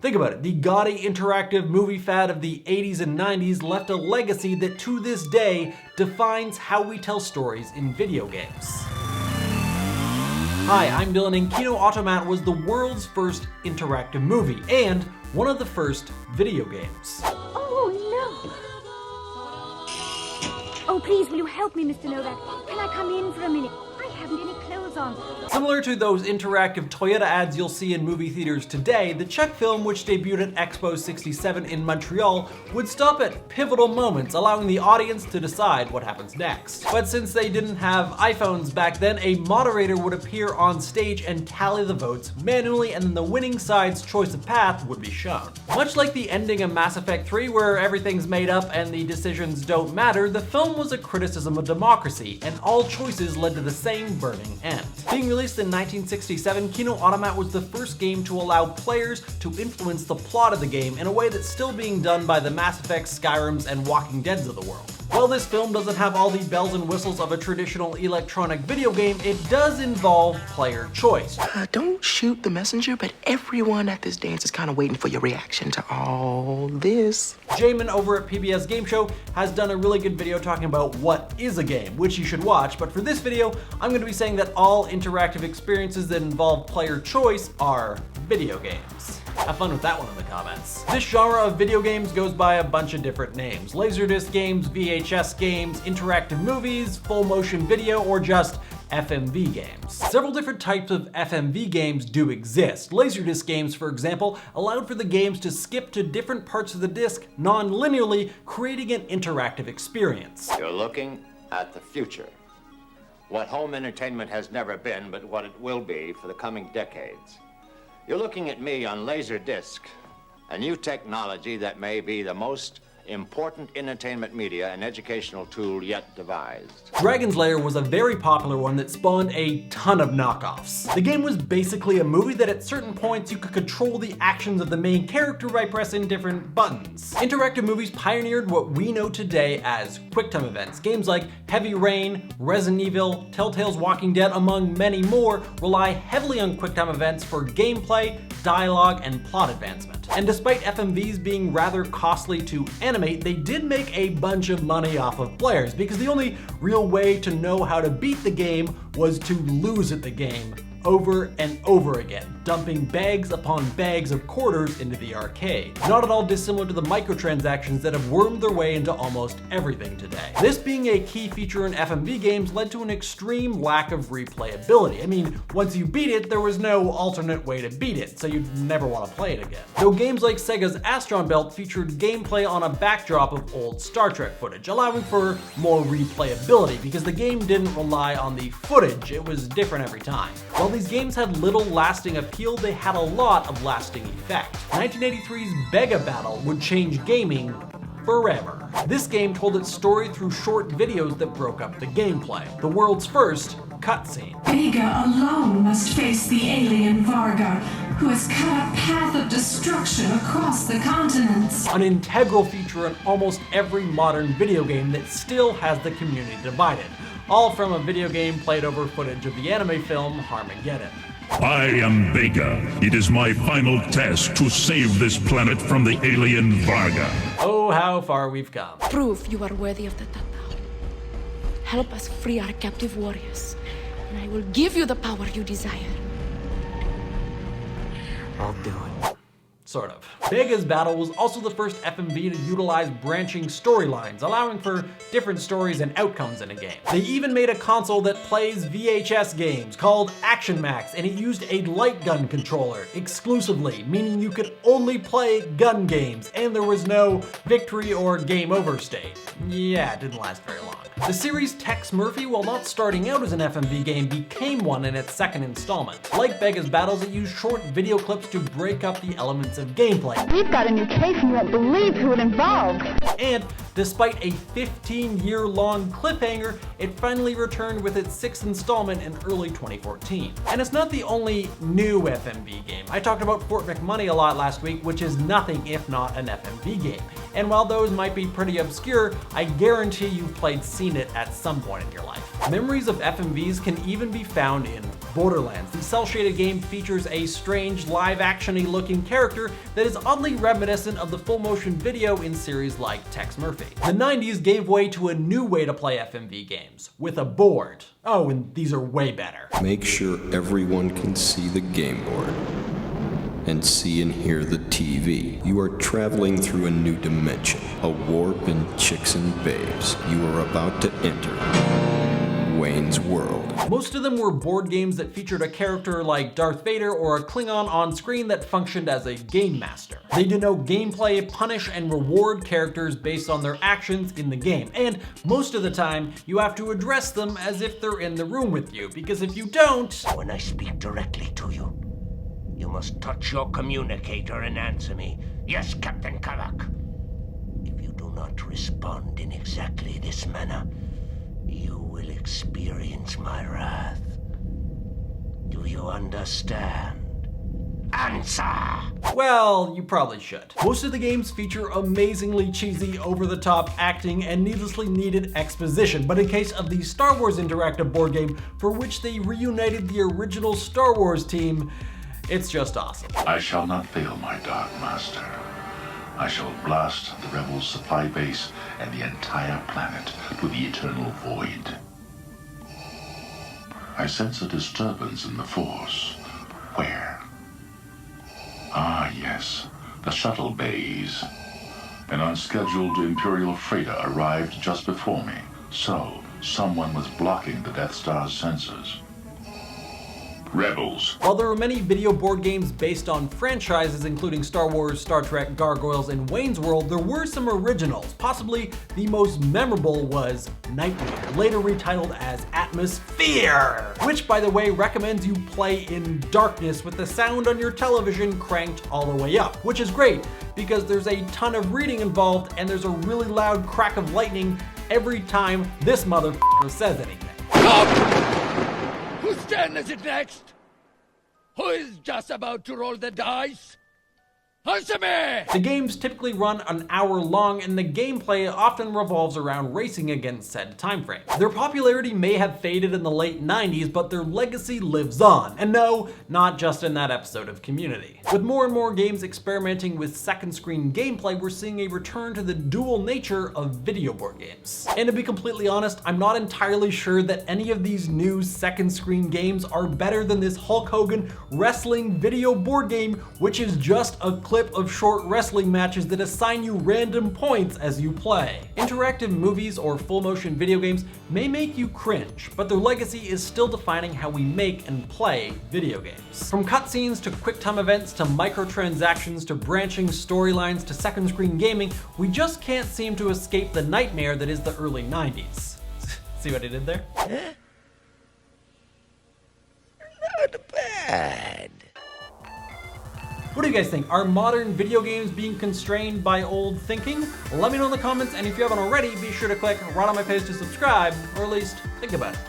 Think about it, the gaudy interactive movie fad of the 80s and 90s left a legacy that to this day defines how we tell stories in video games. Hi, I'm Dylan, and Kinoautomat was the world's first interactive movie, and one of the first video games. Oh, no! Oh, please, will you help me, Mr. Novak? Can I come in for a minute? I haven't any clothes on. Similar to those interactive Toyota ads you'll see in movie theaters today, the Czech film, which debuted at Expo 67 in Montreal, would stop at pivotal moments, allowing the audience to decide what happens next. But since they didn't have iPhones back then, a moderator would appear on stage and tally the votes manually, and then the winning side's choice of path would be shown. Much like the ending of Mass Effect 3, where everything's made up and the decisions don't matter, the film was a criticism of democracy, and all choices led to the same burning end. Being released in 1967, Kinoautomat was the first game to allow players to influence the plot of the game in a way that's still being done by the Mass Effects, Skyrims, and Walking Deads of the world. While this film doesn't have all the bells and whistles of a traditional electronic video game, it does involve player choice. Don't shoot the messenger, but everyone at this dance is kind of waiting for your reaction to all this. Jamin over at PBS Game Show has done a really good video talking about what is a game, which you should watch, but for this video, I'm going to be saying that all interactive experiences that involve player choice are video games. Have fun with that one in the comments. This genre of video games goes by a bunch of different names: Laserdisc games, VHS games, interactive movies, full motion video, or just FMV games. Several different types of FMV games do exist. Laserdisc games, for example, allowed for the games to skip to different parts of the disc non-linearly, creating an interactive experience. You're looking at the future. What home entertainment has never been, but what it will be for the coming decades. You're looking at me on Laserdisc, a new technology that may be the most important entertainment media and educational tool yet devised. Dragon's Lair was a very popular one that spawned a ton of knockoffs. The game was basically a movie that at certain points you could control the actions of the main character by pressing different buttons. Interactive movies pioneered what we know today as QuickTime events. Games like Heavy Rain, Resident Evil, Telltale's Walking Dead, among many more, rely heavily on QuickTime events for gameplay, dialogue, and plot advancement. And despite FMVs being rather costly to animate, they did make a bunch of money off of players, because the only real way to know how to beat the game was to lose at the game over and over again, dumping bags upon bags of quarters into the arcade. Not at all dissimilar to the microtransactions that have wormed their way into almost everything today. This being a key feature in FMV games led to an extreme lack of replayability. I mean, once you beat it, there was no alternate way to beat it, so you'd never want to play it again. Though games like Sega's Astron Belt featured gameplay on a backdrop of old Star Trek footage, allowing for more replayability, because the game didn't rely on the footage, it was different every time. While these games had little lasting appeal, they had a lot of lasting effect. 1983's Bega battle would change gaming forever. This game told its story through short videos that broke up the gameplay. The world's first cutscene. Bega alone must face the alien Varga, who has cut a path of destruction across the continents. An integral feature in almost every modern video game that still has the community divided. All from a video game played over footage of the anime film Armageddon. I am Bega. It is my final task to save this planet from the alien Varga. Oh, how far we've come. Prove you are worthy of the Tata. Help us free our captive warriors, and I will give you the power you desire. I'll do it. Sort of. Bega's battle was also the first FMV to utilize branching storylines, allowing for different stories and outcomes in a game. They even made a console that plays VHS games called Action Max, and it used a light gun controller exclusively, meaning you could only play gun games, and there was no victory or game over state. Yeah, it didn't last very long. The series Tex Murphy, while not starting out as an FMV game, became one in its second installment. Like Bega's battles, it used short video clips to break up the elements of gameplay. We've got a new case and you won't believe who it involves. And despite a 15-year-long cliffhanger, it finally returned with its sixth installment in early 2014. And it's not the only new FMV game. I talked about Fort McMoney a lot last week, which is nothing if not an FMV game. and while those might be pretty obscure, I guarantee you've seen it at some point in your life. Memories of FMVs can even be found in Borderlands. The cel-shaded game features a strange, live-action-y looking character that is oddly reminiscent of the full-motion video in series like Tex Murphy. The 90s gave way to a new way to play FMV games, with a board. Oh, and these are way better. Make sure everyone can see the game board and see and hear the TV. You are traveling through a new dimension, a warp in chicks and babes. You are about to enter Wayne's World. Most of them were board games that featured a character like Darth Vader or a Klingon on screen that functioned as a game master. They denote gameplay, punish, and reward characters based on their actions in the game. And most of the time, you have to address them as if they're in the room with you, because if you don't... When I speak directly to you, you must touch your communicator and answer me. Yes, Captain Kavak. If you do not respond in exactly this manner, you will experience my wrath. Do you understand? Answer! Well, you probably should. Most of the games feature amazingly cheesy, over-the-top acting and needlessly needed exposition, but in case of the Star Wars interactive board game, for which they reunited the original Star Wars team, it's just awesome. I shall not fail my Dark Master. I shall blast the Rebels' supply base and the entire planet to the eternal void. I sense a disturbance in the Force. Where? Ah, yes, the shuttle bays. An unscheduled Imperial freighter arrived just before me, so someone was blocking the Death Star's sensors. Rebels. While there were many video board games based on franchises including Star Wars, Star Trek, Gargoyles, and Wayne's World, there were some originals. Possibly the most memorable was Nightmare, later retitled as AtmostFEAR, which by the way recommends you play in darkness with the sound on your television cranked all the way up, which is great because there's a ton of reading involved and there's a really loud crack of lightning every time this motherfucker says anything. Whose turn is it next? Who is just about to roll the dice? Answer me! The games typically run an hour long and the gameplay often revolves around racing against said time frame. Their popularity may have faded in the late 90s, but their legacy lives on. And no, not just in that episode of Community. With more and more games experimenting with second screen gameplay, we're seeing a return to the dual nature of video board games. And to be completely honest, I'm not entirely sure that any of these new second screen games are better than this Hulk Hogan wrestling video board game, which is just a clip of short wrestling matches that assign you random points as you play. Interactive movies or full motion video games may make you cringe, but their legacy is still defining how we make and play video games. From cutscenes to QuickTime events to microtransactions to branching storylines to second screen gaming, we just can't seem to escape the nightmare that is the early 90s. See what I did there? Not bad. What do you guys think? Are modern video games being constrained by old thinking? Let me know in the comments, and if you haven't already, be sure to click right on my page to subscribe, or at least think about it.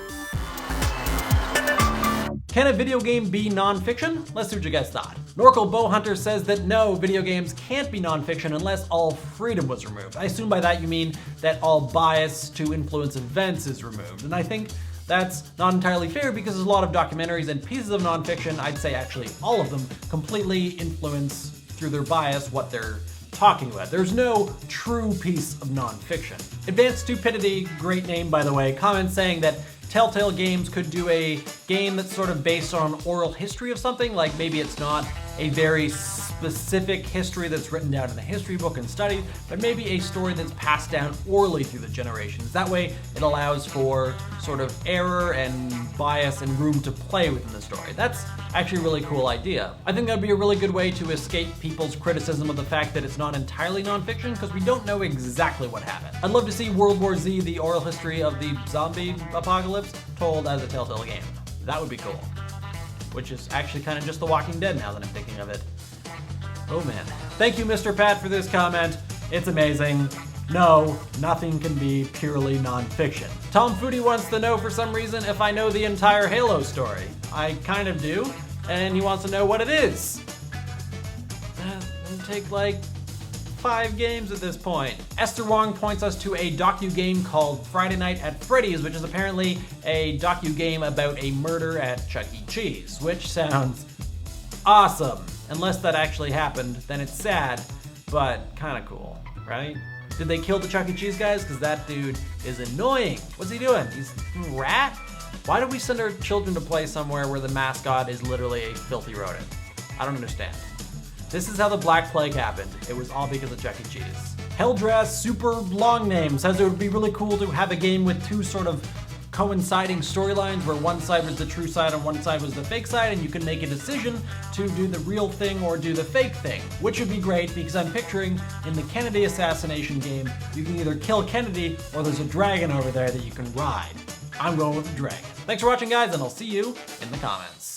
Can a video game be non-fiction? Let's see what you guys thought. Norcal Bowhunter says that no, video games can't be non-fiction unless all freedom was removed. I assume by that you mean that all bias to influence events is removed, and I think that's not entirely fair because there's a lot of documentaries and pieces of nonfiction, I'd say actually all of them, completely influence through their bias what they're talking about. There's no true piece of nonfiction. Advanced Stupidity, great name by the way, comments saying that Telltale Games could do a game that's sort of based on oral history of something, like maybe it's not a very specific history that's written down in a history book and studied, but maybe a story that's passed down orally through the generations. That way it allows for sort of error and bias and room to play within the story. That's actually a really cool idea. I think that'd be a really good way to escape people's criticism of the fact that it's not entirely nonfiction, because we don't know exactly what happened. I'd love to see World War Z, the oral history of the zombie apocalypse, told as a Telltale game. That would be cool. Which is actually kind of just The Walking Dead now that I'm thinking of it. Oh man. Thank you, Mr. Pat, for this comment. It's amazing. No, nothing can be purely non-fiction. Tom Foodie wants to know for some reason if I know the entire Halo story. I kind of do, and he wants to know what it is. It'll take like 5 games at this point. Esther Wong points us to a docu-game called Friday Night at Freddy's, which is apparently a docu-game about a murder at Chuck E. Cheese, which sounds awesome. Unless that actually happened, then it's sad, but kinda cool, right? Did they kill the Chuck E. Cheese guys? Because that dude is annoying. What's he doing? He's a rat? Why do we send our children to play somewhere where the mascot is literally a filthy rodent? I don't understand. This is how the Black Plague happened. It was all because of Chuck E. Cheese. Helldress Super Long Name says it would be really cool to have a game with 2 sort of coinciding storylines where one side was the true side and one side was the fake side, and you can make a decision to do the real thing or do the fake thing, which would be great because I'm picturing in the Kennedy assassination game, you can either kill Kennedy or there's a dragon over there that you can ride. I'm going with the dragon. Thanks for watching, guys, and I'll see you in the comments.